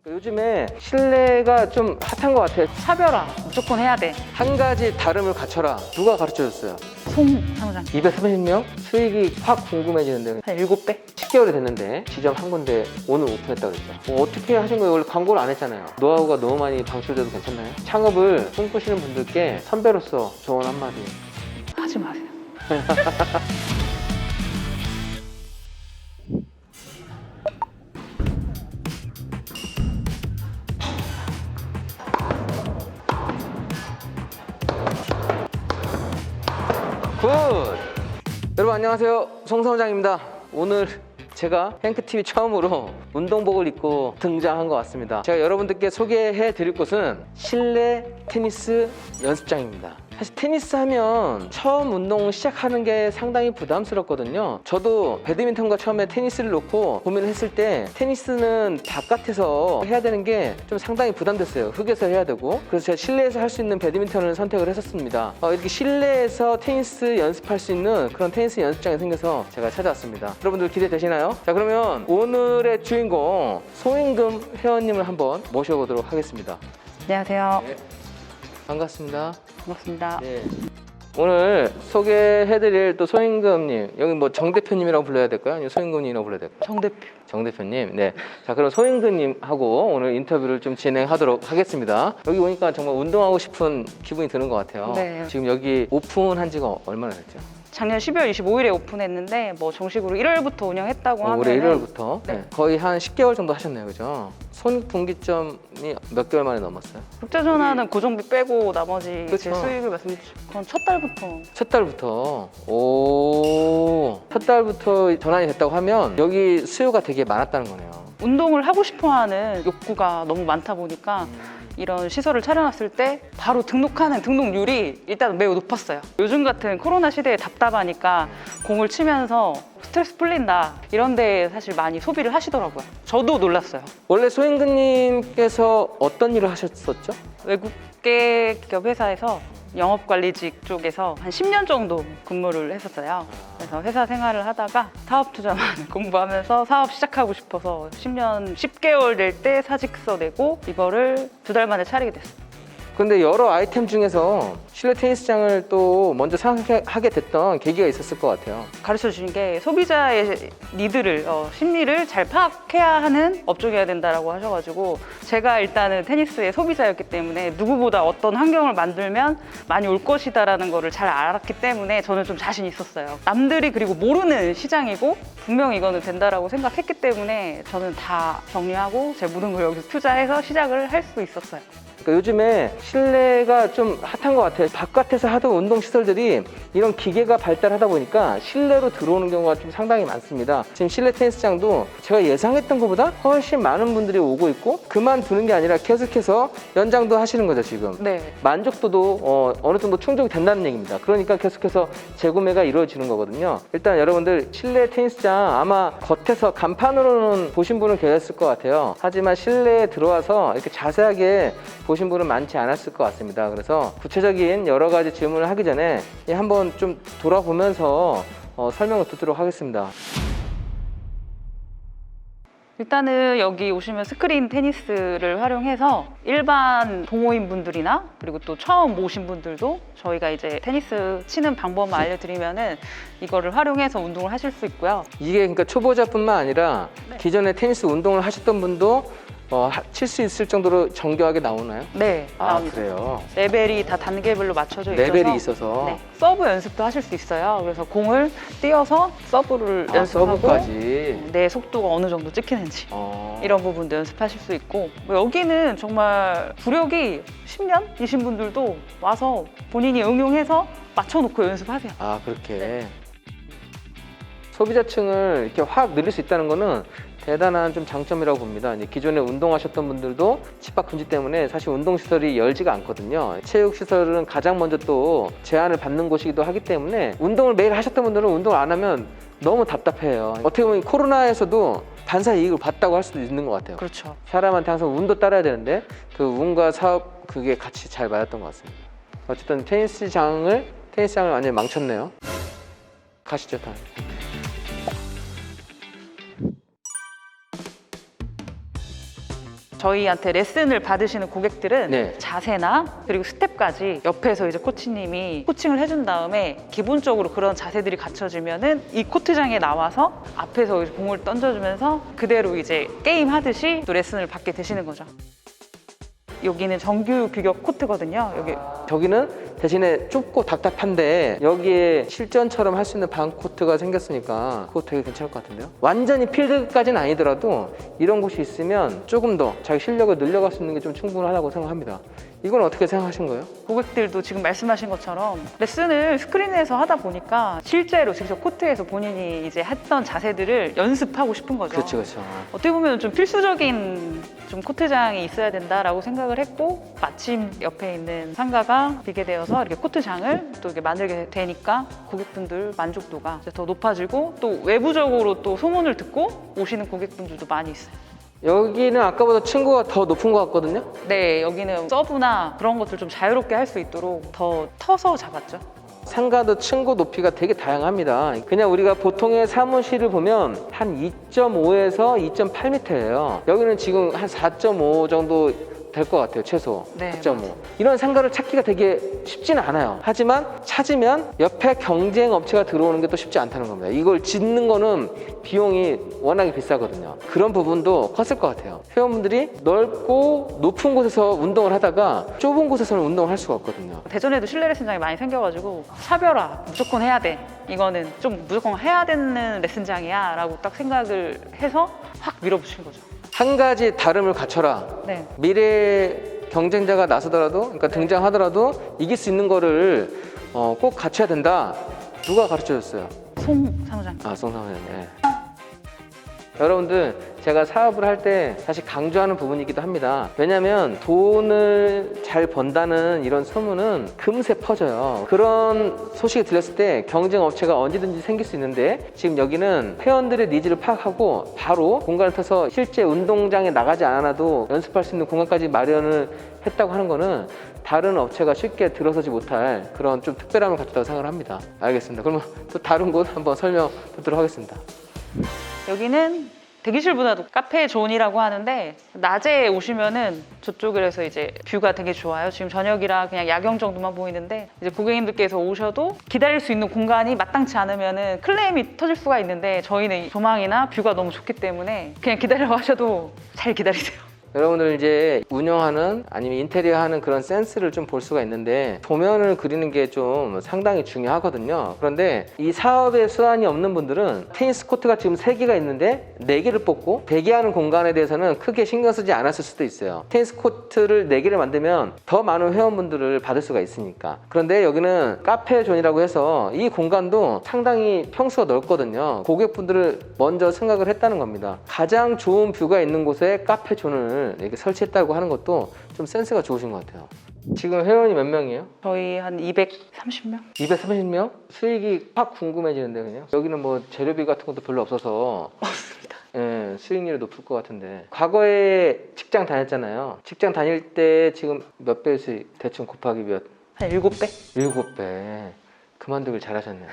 요즘에 실내가 좀 핫한 것 같아요. 차별화 무조건 해야 돼. 한 가지 다름을 갖춰라. 누가 가르쳐줬어요? 송 사무장 230명? 수익이 확 궁금해지는데 한 7배? 10개월이 됐는데 지점 한 군데 오늘 오픈했다고 그랬죠. 어떻게 하신 거예요? 원래 광고를 안 했잖아요. 노하우가 너무 많이 방출돼도 괜찮나요? 창업을 꿈꾸시는 분들께 선배로서 조언 한마디. 하지 마세요. 굿! 여러분 안녕하세요. 송 사무장입니다. 오늘 제가 행크TV 처음으로 운동복을 입고 등장한 것 같습니다. 제가 여러분들께 소개해 드릴 곳은 실내 테니스 연습장입니다. 사실 테니스 하면 처음 운동 시작하는 게 상당히 부담스럽거든요. 저도 배드민턴과 처음에 테니스를 놓고 고민을 했을 때 테니스는 바깥에서 해야 되는 게 좀 상당히 부담됐어요. 흙에서 해야 되고. 그래서 제가 실내에서 할 수 있는 배드민턴을 선택을 했었습니다. 이렇게 실내에서 테니스 연습할 수 있는 그런 테니스 연습장이 생겨서 제가 찾아왔습니다. 여러분들 기대되시나요? 자, 그러면 오늘의 주인공 소임금 회원님을 한번 모셔보도록 하겠습니다. 안녕하세요. 네. 반갑습니다. 반갑습니다. 네. 오늘 소개해드릴 또 소임금님, 여기 뭐 정 대표님이라고 불러야 될까요? 아니면 소임금님이라고 불러야 될까요? 정 대표. 정 대표님, 네. 자, 그럼 소임금님하고 오늘 인터뷰를 좀 진행하도록 하겠습니다. 여기 오니까 정말 운동하고 싶은 기분이 드는 것 같아요. 네. 지금 여기 오픈한 지가 얼마나 됐죠? 작년 12월 25일에 오픈했는데 뭐 정식으로 1월부터 운영했다고 하면 올해 1월부터 네. 거의 한 10개월 정도 하셨네요, 그죠? 손분기점이 몇 개월 만에 넘었어요? 국제전화는 고정비 빼고 나머지 그쵸. 제 수익을 말씀드리죠. 그건 첫 달부터 첫 달부터. 첫 달부터 전환이 됐다고 하면 여기 수요가 되게 많았다는 거네요. 운동을 하고 싶어하는 욕구가 너무 많다 보니까 이런 시설을 차려놨을 때 바로 등록하는 등록률이 일단 매우 높았어요. 요즘 같은 코로나 시대에 답답하니까 공을 치면서 스트레스 풀린다 이런 데 사실 많이 소비를 하시더라고요. 저도 놀랐어요. 원래 소임금님께서 어떤 일을 하셨었죠? 외국계 기업 회사에서 영업관리직 쪽에서 한 10년 정도 근무를 했었어요. 그래서 회사 생활을 하다가 사업 투자만 공부하면서 사업 시작하고 싶어서 10년 10개월 될 때 사직서 내고 이거를 2달 만에 차리게 됐어요. 근데 여러 아이템 중에서 실내 테니스장을 또 먼저 생각하게 됐던 계기가 있었을 것 같아요. 가르쳐 주신 게 소비자의 니드를, 심리를 잘 파악해야 하는 업종이어야 된다고 하셔가지고 제가 일단은 테니스의 소비자였기 때문에 누구보다 어떤 환경을 만들면 많이 올 것이다라는 거를 잘 알았기 때문에 저는 좀 자신 있었어요. 남들이 그리고 모르는 시장이고 분명 이거는 된다라고 생각했기 때문에 저는 다 정리하고 제 모든 걸 여기서 투자해서 시작을 할 수 있었어요. 그러니까 요즘에 실내가 좀 핫한 것 같아요. 바깥에서 하던 운동 시설들이 이런 기계가 발달하다 보니까 실내로 들어오는 경우가 좀 상당히 많습니다. 지금 실내 테니스장도 제가 예상했던 것보다 훨씬 많은 분들이 오고 있고 그만두는 게 아니라 계속해서 연장도 하시는 거죠, 지금. 네. 만족도도 어느 정도 충족이 된다는 얘기입니다. 그러니까 계속해서 재구매가 이루어지는 거거든요. 일단 여러분들 실내 테니스장 아마 겉에서 간판으로는 보신 분은 계셨을 것 같아요. 하지만 실내에 들어와서 이렇게 자세하게 보신 분은 많지 않았을 것 같습니다. 그래서 구체적인 여러 가지 질문을 하기 전에 한번 좀 돌아보면서 설명을 듣도록 하겠습니다. 일단은 여기 오시면 스크린 테니스를 활용해서 일반 동호인 분들이나 그리고 또 처음 오신 분들도 저희가 이제 테니스 치는 방법만 알려드리면은 이거를 활용해서 운동을 하실 수 있고요. 이게 그러니까 초보자뿐만 아니라 네. 기존에 테니스 운동을 하셨던 분도 칠 수 있을 정도로 정교하게 나오나요? 네, 나옵니다. 그래요? 레벨이 다 단계별로 맞춰져 있어서 레벨이 있어서 네, 서브 연습도 하실 수 있어요. 그래서 공을 띄어서 서브를 연습하고 서브까지. 내 속도가 어느 정도 찍히는지 어. 이런 부분도 연습하실 수 있고 뭐 여기는 정말 구력이 10년 이신 분들도 와서 본인이 응용해서 맞춰놓고 연습하세요. 그렇게 소비자층을 이렇게 확 늘릴 수 있다는 거는 대단한 좀 장점이라고 봅니다. 이제 기존에 운동하셨던 분들도 집합 금지 때문에 사실 운동시설이 열지가 않거든요. 체육시설은 가장 먼저 또 제한을 받는 곳이기도 하기 때문에 운동을 매일 하셨던 분들은 운동을 안 하면 너무 답답해요. 어떻게 보면 코로나에서도 반사 이익을 봤다고 할 수도 있는 것 같아요. 그렇죠. 사람한테 항상 운도 따라야 되는데 그 운과 사업 그게 같이 잘 맞았던 것 같습니다. 어쨌든 테니스장을 완전히 망쳤네요. 가시죠, 다음. 저희한테 레슨을 받으시는 고객들은 네. 자세나 그리고 스텝까지 옆에서 이제 코치님이 코칭을 해준 다음에 기본적으로 그런 자세들이 갖춰지면은 이 코트장에 나와서 앞에서 이제 공을 던져주면서 그대로 이제 게임 하듯이 또 레슨을 받게 되시는 거죠. 여기는 정규 규격 코트거든요. 여기 저기는 대신에 좁고 답답한데 여기에 실전처럼 할 수 있는 방 코트가 생겼으니까 그거 되게 괜찮을 것 같은데요. 완전히 필드까지는 아니더라도 이런 곳이 있으면 조금 더 자기 실력을 늘려갈 수 있는 게 좀 충분하다고 생각합니다. 이건 어떻게 생각하신 거예요? 고객들도 지금 말씀하신 것처럼 레슨을 스크린에서 하다 보니까 실제로 직접 코트에서 본인이 이제 했던 자세들을 연습하고 싶은 거죠. 그렇죠, 그렇죠. 어떻게 보면 좀 필수적인 좀 코트장이 있어야 된다라고 생각을 했고 마침 옆에 있는 상가가 비게 되어서 이렇게 코트장을 또 이렇게 만들게 되니까 고객분들 만족도가 이제 더 높아지고 또 외부적으로 또 소문을 듣고 오시는 고객분들도 많이 있어요. 여기는 아까보다 층고가 더 높은 것 같거든요. 네, 여기는 서브나 그런 것들 좀 자유롭게 할 수 있도록 더 터서 잡았죠. 상가도 층고 높이가 되게 다양합니다. 그냥 우리가 보통의 사무실을 보면 한 2.5에서 2.8m예요. 여기는 지금 한 4.5 정도 될 것 같아요, 최소. 네, 4.5. 이런 상가를 찾기가 되게 쉽지는 않아요. 하지만 찾으면 옆에 경쟁 업체가 들어오는 게 또 쉽지 않다는 겁니다. 이걸 짓는 거는 비용이 워낙에 비싸거든요. 그런 부분도 컸을 것 같아요. 회원분들이 넓고 높은 곳에서 운동을 하다가 좁은 곳에서는 운동을 할 수가 없거든요. 대전에도 실내 레슨장이 많이 생겨가지고 차별화 무조건 해야 돼. 이거는 좀 무조건 해야 되는 레슨장이야 라고 딱 생각을 해서 확 밀어붙인 거죠. 한 가지 다름을 갖춰라. 네. 미래 경쟁자가 나서더라도, 그러니까 등장하더라도 이길 수 있는 거를 꼭 갖춰야 된다. 누가 가르쳐 줬어요? 송 사무장. 송 사무장님. 네. 여러분들, 제가 사업을 할 때 사실 강조하는 부분이기도 합니다. 왜냐하면 돈을 잘 번다는 이런 소문은 금세 퍼져요. 그런 소식이 들렸을 때 경쟁 업체가 언제든지 생길 수 있는데 지금 여기는 회원들의 니즈를 파악하고 바로 공간을 터서 실제 운동장에 나가지 않아도 연습할 수 있는 공간까지 마련을 했다고 하는 거는 다른 업체가 쉽게 들어서지 못할 그런 좀 특별함을 갖췄다고 생각을 합니다. 알겠습니다. 그러면 또 다른 곳 한번 설명 듣도록 하겠습니다. 여기는 대기실보다도 카페 존이라고 하는데 낮에 오시면은 저쪽에서 이제 뷰가 되게 좋아요. 지금 저녁이라 그냥 야경 정도만 보이는데 이제 고객님들께서 오셔도 기다릴 수 있는 공간이 마땅치 않으면은 클레임이 터질 수가 있는데 저희는 조망이나 뷰가 너무 좋기 때문에 그냥 기다려고 하셔도 잘 기다리세요. 여러분들 이제 운영하는 아니면 인테리어 하는 그런 센스를 좀 볼 수가 있는데 도면을 그리는 게 좀 상당히 중요하거든요. 그런데 이 사업에 수완이 없는 분들은 테니스 코트가 지금 3개가 있는데 4개를 뽑고 대기하는 공간에 대해서는 크게 신경 쓰지 않았을 수도 있어요. 테니스 코트를 4개를 만들면 더 많은 회원분들을 받을 수가 있으니까. 그런데 여기는 카페 존이라고 해서 이 공간도 상당히 평수가 넓거든요. 고객분들을 먼저 생각을 했다는 겁니다. 가장 좋은 뷰가 있는 곳에 카페 존을 이렇게 설치했다고 하는 것도 좀 센스가 좋으신 것 같아요. 지금 회원이 몇 명이에요? 저희 한 230명? 230명? 수익이 확 궁금해지는데 그냥 여기는 뭐 재료비 같은 것도 별로 없어서 없습니다. 예, 수익률이 높을 것 같은데 과거에 직장 다녔잖아요. 직장 다닐 때 지금 몇 배 수익? 대충 곱하기 몇? 한 7배? 7배. 그만두길 잘하셨네요.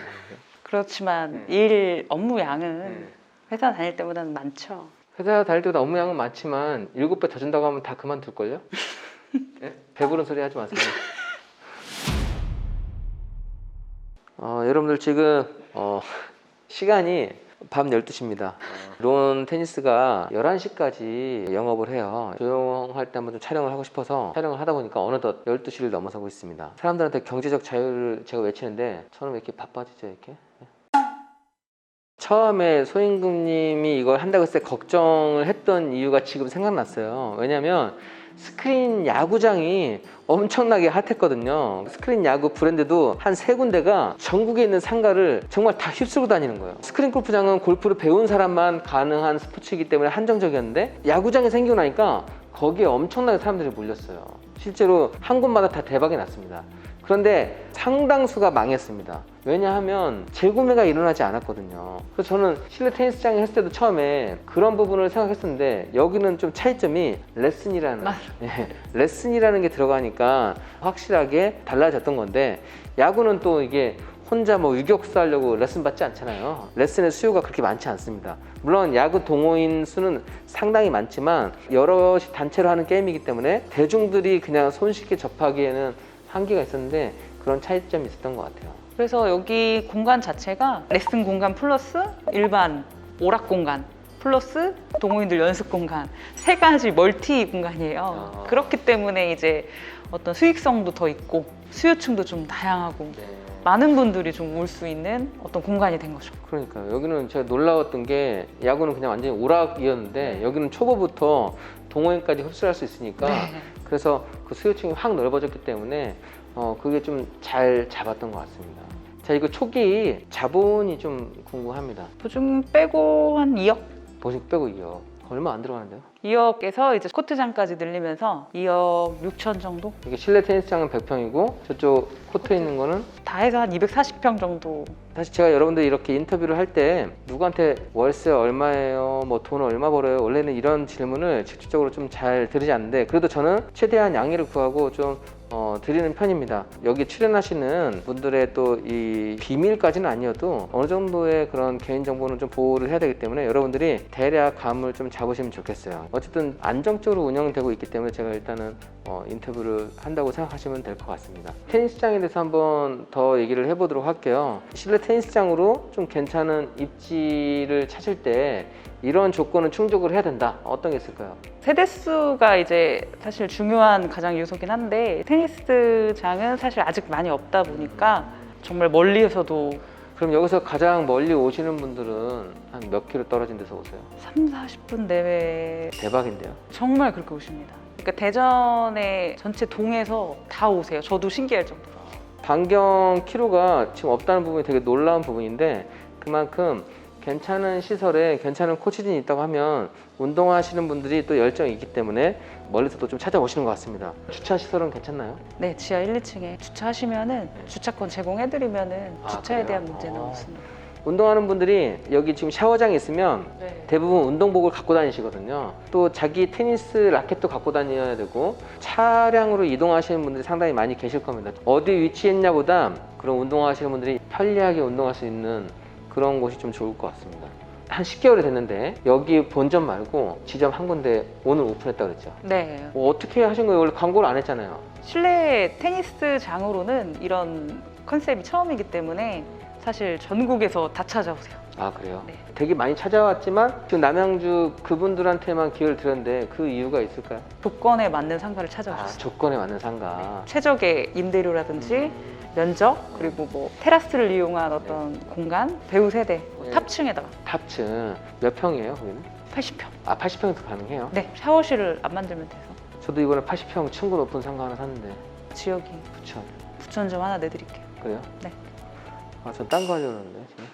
그렇지만 일 업무 양은 회사 다닐 때보다는 많죠. 회사 다닐 때보다 업무 양은 많지만 7배 더 준다고 하면 다 그만둘걸요? 네? 배부른 소리 하지 마세요. 여러분들 지금 시간이 밤 12시입니다. 론 테니스가 11시까지 영업을 해요. 조용할 때 한번 좀 촬영을 하고 싶어서 촬영을 하다 보니까 어느덧 12시를 넘어서고 있습니다. 사람들한테 경제적 자유를 제가 외치는데 저는 왜 이렇게 바빠지죠, 이렇게? 처음에 소임금님이 이걸 한다고 했을 때 걱정을 했던 이유가 지금 생각났어요. 왜냐면 스크린 야구장이 엄청나게 핫했거든요. 스크린 야구 브랜드도 한 3군데가 전국에 있는 상가를 정말 다 휩쓸고 다니는 거예요. 스크린 골프장은 골프를 배운 사람만 가능한 스포츠이기 때문에 한정적이었는데 야구장이 생기고 나니까 거기에 엄청나게 사람들이 몰렸어요. 실제로 한 곳마다 다 대박이 났습니다. 그런데 상당수가 망했습니다. 왜냐하면 재구매가 일어나지 않았거든요. 그래서 저는 실내 테니스장에 했을 때도 처음에 그런 부분을 생각했었는데 여기는 좀 차이점이 레슨이라는 레슨이라는 게 들어가니까 확실하게 달라졌던 건데 야구는 또 이게 혼자 뭐 유격수 하려고 레슨 받지 않잖아요. 레슨의 수요가 그렇게 많지 않습니다. 물론 야구 동호인 수는 상당히 많지만 여럿이 단체로 하는 게임이기 때문에 대중들이 그냥 손쉽게 접하기에는 한계가 있었는데 그런 차이점이 있었던 것 같아요. 그래서 여기 공간 자체가 레슨 공간 플러스 일반 오락 공간 플러스 동호인들 연습 공간 세 가지 멀티 공간이에요. 그렇기 때문에 이제 어떤 수익성도 더 있고 수요층도 좀 다양하고 많은 분들이 좀 올 수 있는 어떤 공간이 된 거죠. 그러니까요. 여기는 제가 놀라웠던 게 야구는 그냥 완전히 오락이었는데 여기는 초보부터 동호인까지 흡수를 할 수 있으니까 그래서 그 수요층이 확 넓어졌기 때문에 그게 좀 잘 잡았던 것 같습니다. 자, 이거 초기 자본이 좀 궁금합니다. 보증 빼고 한 2억? 보증 빼고 2억. 얼마 안 들어가는데요? 2억에서 이제 코트장까지 늘리면서 2억 6천 정도? 이게 실내 테니스장은 100평이고 저쪽 코트에 있는 거는 다 해서 한 240평 정도. 사실 제가 여러분들 이렇게 인터뷰를 할 때 누구한테 월세 얼마예요? 뭐 돈 얼마 벌어요? 원래는 이런 질문을 직접적으로 좀 잘 드리지 않는데 그래도 저는 최대한 양해를 구하고 좀 드리는 편입니다. 여기 출연하시는 분들의 또 이 비밀까지는 아니어도 어느 정도의 그런 개인 정보는 좀 보호를 해야 되기 때문에 여러분들이 대략 감을 좀 잡으시면 좋겠어요. 어쨌든 안정적으로 운영되고 있기 때문에 제가 일단은 인터뷰를 한다고 생각하시면 될 것 같습니다. 테니스장에 대해서 한번 더 얘기를 해보도록 할게요. 실내 테니스장으로 좀 괜찮은 입지를 찾을 때 이런 조건은 충족을 해야 된다. 어떤 게 있을까요? 세대수가 이제 사실 중요한 가장 요소긴 한데 테니스장은 사실 아직 많이 없다 보니까 정말 멀리에서도 그럼 여기서 가장 멀리 오시는 분들은 한 몇 킬로 떨어진 데서 오세요? 3, 40분 내외 대박인데요. 정말 그렇게 오십니다. 그러니까 대전의 전체 동에서 다 오세요. 저도 신기할 정도로. 반경 키로가 지금 없다는 부분이 되게 놀라운 부분인데 그만큼 괜찮은 시설에 괜찮은 코치진이 있다고 하면 운동하시는 분들이 또 열정이 있기 때문에 멀리서도 좀 찾아오시는 것 같습니다. 주차 시설은 괜찮나요? 네, 지하 1, 2층에 주차하시면은 주차권 제공해드리면은 주차에 그래요? 대한 문제는 없습니다. 운동하는 분들이 여기 지금 샤워장이 있으면 네. 대부분 운동복을 갖고 다니시거든요. 또 자기 테니스 라켓도 갖고 다녀야 되고 차량으로 이동하시는 분들이 상당히 많이 계실 겁니다. 어디 위치했냐보다 그런 운동하시는 분들이 편리하게 운동할 수 있는 그런 곳이 좀 좋을 것 같습니다. 한 10개월이 됐는데 여기 본점 말고 지점 한 군데 오늘 오픈했다고 그랬죠? 네. 어떻게 하신 거예요? 원래 광고를 안 했잖아요. 실내 테니스장으로는 이런 컨셉이 처음이기 때문에 사실 전국에서 다 찾아오세요. 아, 그래요? 네. 되게 많이 찾아왔지만 지금 남양주 그분들한테만 기회를 드렸는데 그 이유가 있을까요? 조건에 맞는 상가를 아, 찾아오셨어요. 조건에 맞는 상가. 최적의 임대료라든지 면적 그리고 뭐 테라스를 이용한 어떤 공간 배우 세대 뭐 네. 탑층에다가 탑층 몇 평이에요, 거기는? 80평. 아, 80평도 가능해요? 네, 샤워실을 안 만들면 돼서 저도 이번에 80평 층고 높은 상가 하나 샀는데 지역이 부천. 부천 좀 하나 내드릴게요. 그래요? 네. 아, 전 딴 거 하려고 했는데 지금.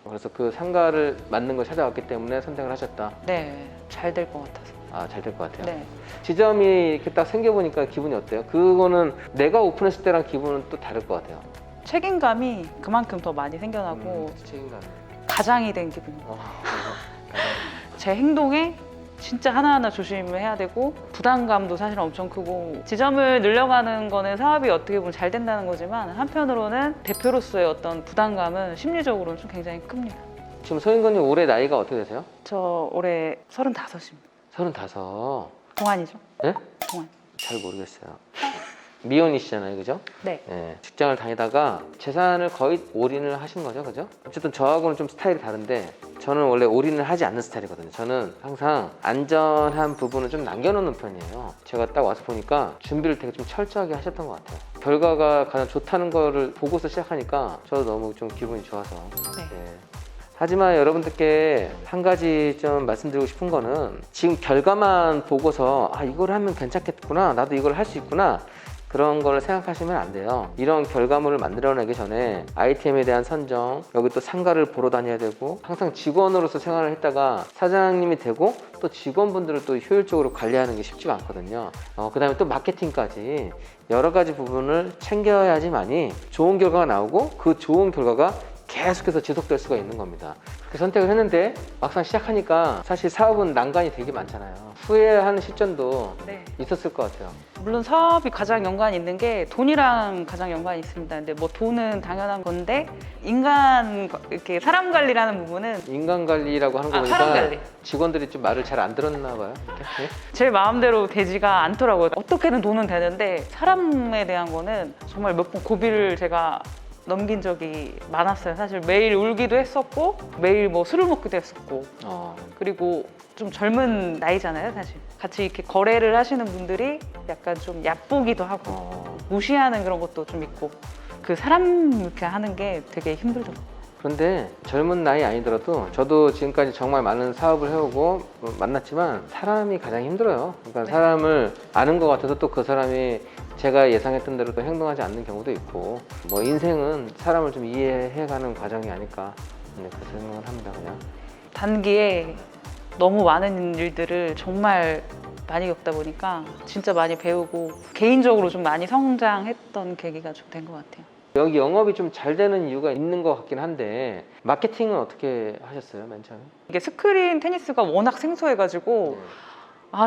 그래서 그 상가를 맞는 걸 찾아왔기 때문에 선택을 하셨다. 네, 잘 될 것 같아서. 아, 잘 될 것 같아요. 네. 지점이 이렇게 딱 생겨보니까 기분이 어때요? 그거는 내가 오픈했을 때랑 기분은 또 다를 것 같아요. 책임감이 그만큼 더 많이 생겨나고 책임감. 가장이 된 기분이에요. 제 행동에 진짜 하나하나 조심을 해야 되고 부담감도 사실 엄청 크고 지점을 늘려가는 거는 사업이 어떻게 보면 잘 된다는 거지만 한편으로는 대표로서의 어떤 부담감은 심리적으로는 좀 굉장히 큽니다. 지금 서인건님 올해 나이가 어떻게 되세요? 저 올해 35입니다. 35. 동안이죠? 네? 동안. 잘 모르겠어요. 미혼이시잖아요, 그죠? 네. 네. 직장을 다니다가 재산을 거의 올인을 하신 거죠, 그죠? 어쨌든 저하고는 좀 스타일이 다른데 저는 원래 올인을 하지 않는 스타일이거든요. 저는 항상 안전한 부분을 좀 남겨놓는 편이에요. 제가 딱 와서 보니까 준비를 되게 좀 철저하게 하셨던 것 같아요. 결과가 가장 좋다는 거를 보고서 시작하니까 저도 너무 좀 기분이 좋아서. 네. 네. 하지만 여러분들께 한 가지 좀 말씀드리고 싶은 거는 지금 결과만 보고서 아, 이걸 하면 괜찮겠구나, 나도 이걸 할 수 있구나, 그런 걸 생각하시면 안 돼요. 이런 결과물을 만들어내기 전에 아이템에 대한 선정, 여기 또 상가를 보러 다녀야 되고, 항상 직원으로서 생활을 했다가 사장님이 되고 또 직원분들을 또 효율적으로 관리하는 게 쉽지가 않거든요. 그 다음에 또 마케팅까지 여러 가지 부분을 챙겨야지만이 좋은 결과가 나오고 그 좋은 결과가 계속해서 지속될 수가 있는 겁니다. 그렇기 선택을 했는데 막상 시작하니까 사실 사업은 난관이 되게 많잖아요. 후회하는 시점도 네. 있었을 것 같아요. 물론 사업이 가장 연관이 있는 게 돈이랑 가장 연관이 있습니다. 근데 뭐 돈은 당연한 건데 인간 이렇게 사람 관리라는 부분은 인간 관리라고 하는 거 보니까 사람 관리. 직원들이 좀 말을 잘 안 들었나 봐요. 네? 제 마음대로 되지가 않더라고요. 어떻게든 돈은 되는데 사람에 대한 거는 정말 몇 번 고비를 제가 넘긴 적이 많았어요. 사실 매일 울기도 했었고 매일 뭐 술을 먹기도 했었고 그리고 좀 젊은 나이잖아요, 사실. 같이 이렇게 거래를 하시는 분들이 약간 좀 얕보기도 하고 무시하는 그런 것도 좀 있고 그 사람 이렇게 하는 게 되게 힘들더라고요. 그런데 젊은 나이 아니더라도 저도 지금까지 정말 많은 사업을 해오고 만났지만 사람이 가장 힘들어요. 그러니까 네. 사람을 아는 것 같아도 또 그 사람이 제가 예상했던 대로 또 행동하지 않는 경우도 있고 뭐 인생은 사람을 좀 이해해가는 과정이 아닐까 그렇게 생각을 합니다. 그냥 단기에 너무 많은 일들을 정말 많이 겪다 보니까 진짜 많이 배우고 개인적으로 좀 많이 성장했던 계기가 좀 된 것 같아요. 여기 영업이 좀 잘 되는 이유가 있는 것 같긴 한데 마케팅은 어떻게 하셨어요, 맨 처음에? 이게 스크린 테니스가 워낙 생소해가지고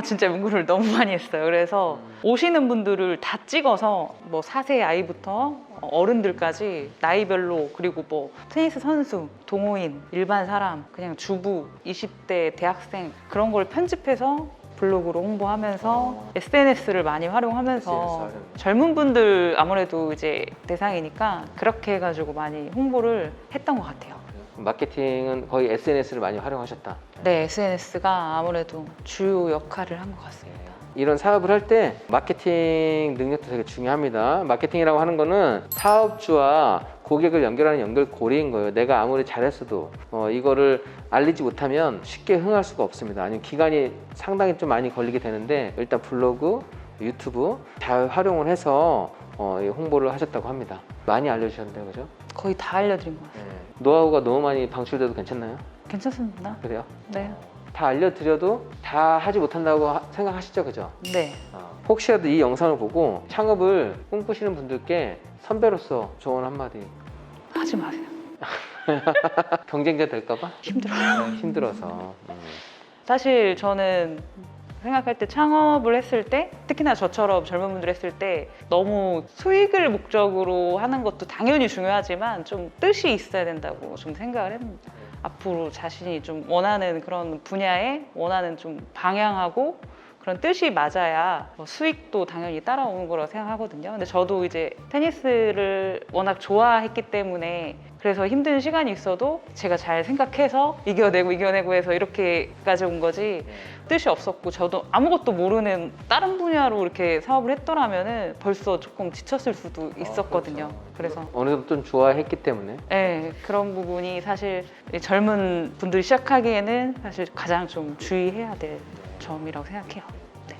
진짜 연구를 너무 많이 했어요. 그래서 오시는 분들을 다 찍어서 뭐 4세 아이부터 어른들까지 나이별로 그리고 뭐 테니스 선수, 동호인, 일반 사람, 그냥 주부, 20대 대학생 그런 걸 편집해서 블로그로 홍보하면서 SNS를 많이 활용하면서 젊은 분들 아무래도 이제 대상이니까 그렇게 해가지고 많이 홍보를 했던 것 같아요. 마케팅은 거의 SNS를 많이 활용하셨다. 네, SNS가 아무래도 주요 역할을 한 것 같습니다. 이런 사업을 할 때 마케팅 능력도 되게 중요합니다. 마케팅이라고 하는 거는 사업주와 고객을 연결하는 연결고리인 거예요. 내가 아무리 잘했어도 이거를 알리지 못하면 쉽게 흥할 수가 없습니다. 아니면 기간이 상당히 좀 많이 걸리게 되는데 일단 블로그, 유튜브 잘 활용을 해서 이 홍보를 하셨다고 합니다. 많이 알려주셨는데요, 그죠? 거의 다 알려드린 것 같아요. 노하우가 너무 많이 방출돼도 괜찮나요? 괜찮습니다. 그래요? 네. 다 알려드려도 다 하지 못한다고 생각하시죠, 그죠? 네. 혹시라도 이 영상을 보고 창업을 꿈꾸시는 분들께 선배로서 조언 한마디. 하지 마세요. 경쟁자 될까봐? 힘들어요. 힘들어서. 사실 저는 생각할 때 창업을 했을 때 특히나 저처럼 젊은 분들 했을 때 너무 수익을 목적으로 하는 것도 당연히 중요하지만 좀 뜻이 있어야 된다고 좀 생각을 합니다. 앞으로 자신이 좀 원하는 그런 분야에 원하는 좀 방향하고 그런 뜻이 맞아야 수익도 당연히 따라오는 거라고 생각하거든요. 근데 저도 이제 테니스를 워낙 좋아했기 때문에 그래서 힘든 시간이 있어도 제가 잘 생각해서 이겨내고 해서 이렇게까지 온 거지 뜻이 없었고 저도 아무것도 모르는 다른 분야로 이렇게 사업을 했더라면은 벌써 조금 지쳤을 수도 있었거든요. 그래서 어느 정도 좀 좋아했기 때문에. 네, 그런 부분이 사실 젊은 분들이 시작하기에는 사실 가장 좀 주의해야 될 점이라고 생각해요.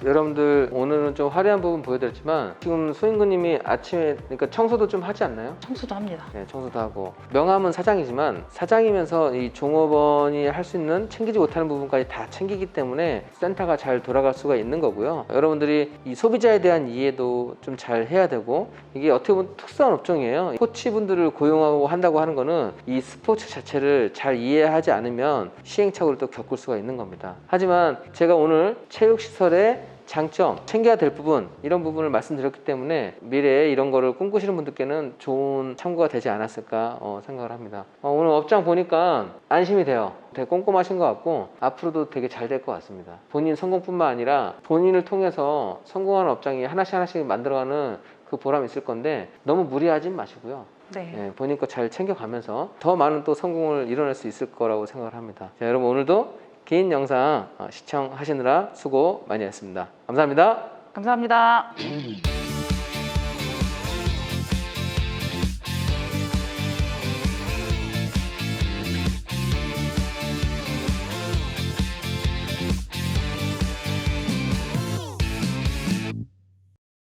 여러분들 오늘은 좀 화려한 부분 보여드렸지만 지금 소인구님이 아침에 그러니까 청소도 좀 하지 않나요? 청소도 합니다. 네, 청소도 하고 명함은 사장이지만 사장이면서 이 종업원이 할 수 있는 챙기지 못하는 부분까지 다 챙기기 때문에 센터가 잘 돌아갈 수가 있는 거고요. 여러분들이 이 소비자에 대한 이해도 좀 잘 해야 되고 이게 어떻게 보면 특수한 업종이에요. 코치분들을 고용하고 한다고 하는 거는 이 스포츠 자체를 잘 이해하지 않으면 시행착오를 또 겪을 수가 있는 겁니다. 하지만 제가 오늘 체육시설에 장점, 챙겨야 될 부분 이런 부분을 말씀드렸기 때문에 미래에 이런 거를 꿈꾸시는 분들께는 좋은 참고가 되지 않았을까 생각을 합니다. 오늘 업장 보니까 안심이 돼요. 되게 꼼꼼하신 것 같고 앞으로도 되게 잘 될 것 같습니다. 본인 성공뿐만 아니라 본인을 통해서 성공하는 업장이 하나씩 만들어가는 그 보람이 있을 건데 너무 무리하진 마시고요. 네. 본인 거 잘 챙겨가면서 더 많은 또 성공을 이뤄낼 수 있을 거라고 생각을 합니다. 자, 여러분 오늘도 긴 영상 시청하시느라 수고 많이 했습니다. 감사합니다. 감사합니다.